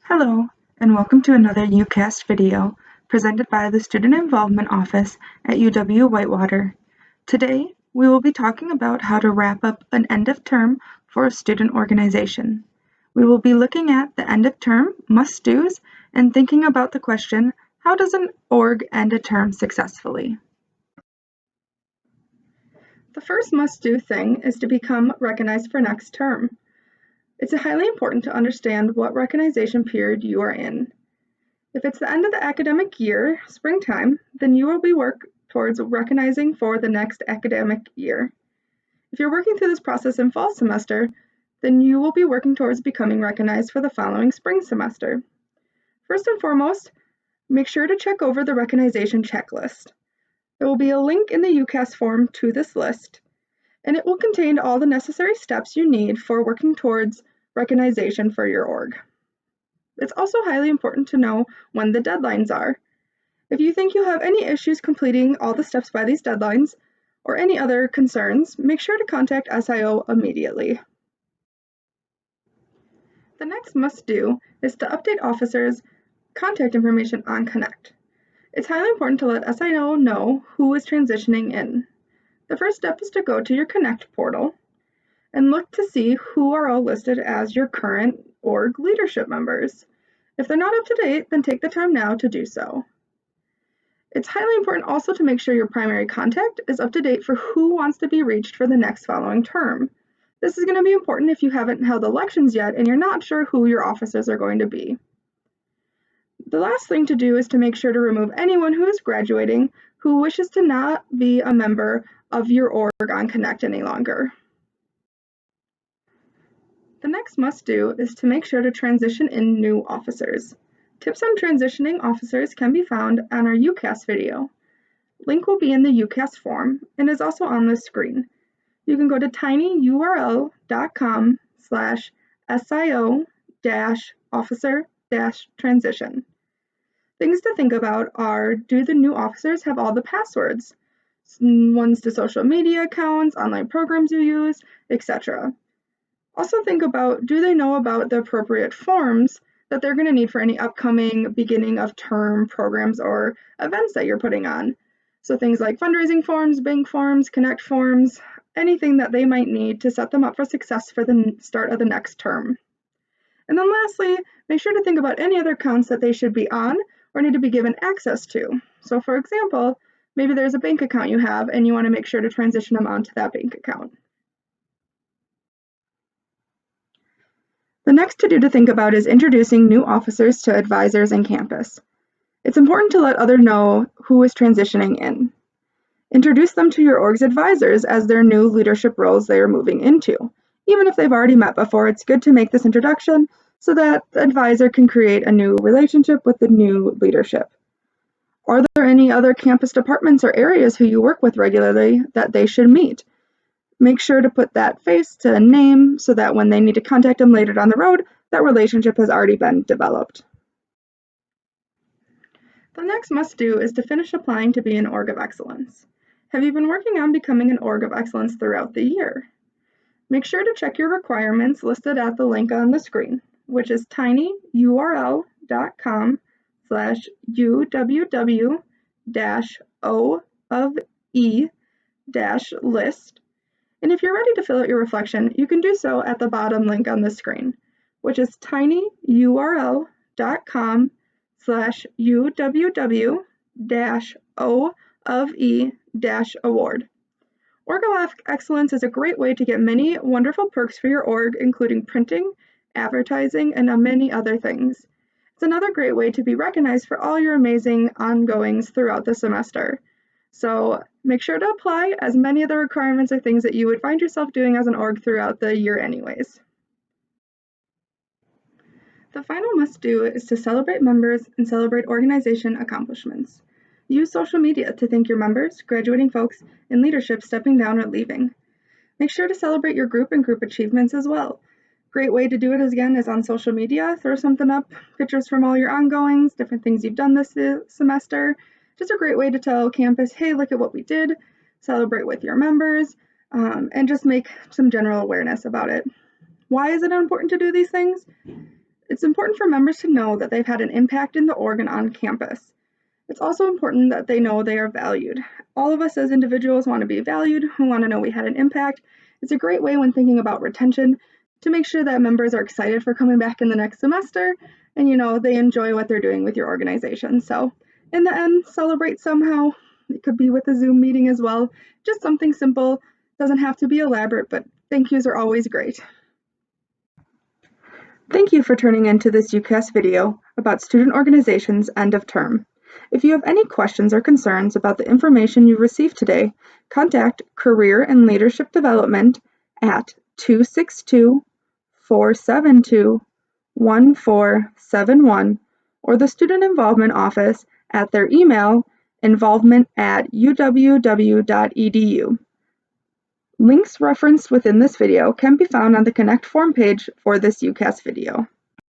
Hello, and welcome to another UCast video presented by the Student Involvement Office at UW-Whitewater. Today, we will be talking about how to wrap up an end of term for a student organization. We will be looking at the end of term must-dos and thinking about the question, how does an org end a term successfully? The first must-do thing is to become recognized for next term. It's highly important to understand what recognition period you are in. If it's the end of the academic year, springtime, then you will be working towards recognizing for the next academic year. If you're working through this process in fall semester, then you will be working towards becoming recognized for the following spring semester. First and foremost, make sure to check over the recognition checklist. There will be a link in the UCast form to this list, and it will contain all the necessary steps you need for working towards recognition for your org. It's also highly important to know when the deadlines are. If you think you have any issues completing all the steps by these deadlines, or any other concerns, make sure to contact SIO immediately. The next must-do is to update officers' contact information on Connect. It's highly important to let SIO know who is transitioning in. The first step is to go to your Connect portal and look to see who are all listed as your current org leadership members. If they're not up to date, then take the time now to do so. It's highly important also to make sure your primary contact is up to date for who wants to be reached for the next following term. This is going to be important if you haven't held elections yet and you're not sure who your officers are going to be. The last thing to do is to make sure to remove anyone who is graduating who wishes to not be a member of your org on Connect any longer. The next must-do is to make sure to transition in new officers. Tips on transitioning officers can be found on our UCast video. Link will be in the UCast form and is also on the screen. You can go to tinyurl.com/SIO-officer-transition. Things to think about are, do the new officers have all the passwords? Ones to social media accounts, online programs you use, etc. Also think about, do they know about the appropriate forms that they're going to need for any upcoming beginning of term programs or events that you're putting on? So things like fundraising forms, bank forms, connect forms, anything that they might need to set them up for success for the start of the next term. And then lastly, make sure to think about any other accounts that they should be on or need to be given access to. So for example, maybe there's a bank account you have and you want to make sure to transition them onto that bank account. The next to-do to think about is introducing new officers to advisors and campus. It's important to let others know who is transitioning in. Introduce them to your org's advisors as their new leadership roles they are moving into. Even if they've already met before, it's good to make this introduction so that the advisor can create a new relationship with the new leadership. Are there any other campus departments or areas who you work with regularly that they should meet? Make sure to put that face to a name so that when they need to contact them later down the road, that relationship has already been developed. The next must-do is to finish applying to be an org of excellence. Have you been working on becoming an org of excellence throughout the year? Make sure to check your requirements listed at the link on the screen, which is tinyurl.com/UW-O-of-E-list. And if you're ready to fill out your reflection, you can do so at the bottom link on the screen, which is tinyurl.com/UWW-O-of-E-award. Org of Excellence is a great way to get many wonderful perks for your org, including printing, advertising, and many other things. It's another great way to be recognized for all your amazing ongoings throughout the semester. So make sure to apply, as many of the requirements are things that you would find yourself doing as an org throughout the year anyways. The final must-do is to celebrate members and celebrate organization accomplishments. Use social media to thank your members, graduating folks, and leadership stepping down or leaving. Make sure to celebrate your group and group achievements as well. Great way to do it is on social media. Throw something up, pictures from all your ongoings, different things you've done this semester. Just a great way to tell campus, hey, look at what we did, celebrate with your members, and just make some general awareness about it. Why is it important to do these things? It's It's important for members to know that they've had an impact in the org and on campus. It's also important that they know they are valued. All of us as individuals want to be valued, we want to know we had an impact. It's a great way when thinking about retention to make sure that members are excited for coming back in the next semester and they enjoy what they're doing with your organization. So in the end, celebrate somehow. It could be with a Zoom meeting as well. Just something simple, doesn't have to be elaborate, but thank yous are always great. Thank you for tuning into this UCast video about student organizations end of term. If you have any questions or concerns about the information you received today, contact Career and Leadership Development at 262-472-1471 or the Student Involvement Office at their email involvement@uww.edu. Links referenced within this video can be found on the Connect form page for this UCast video.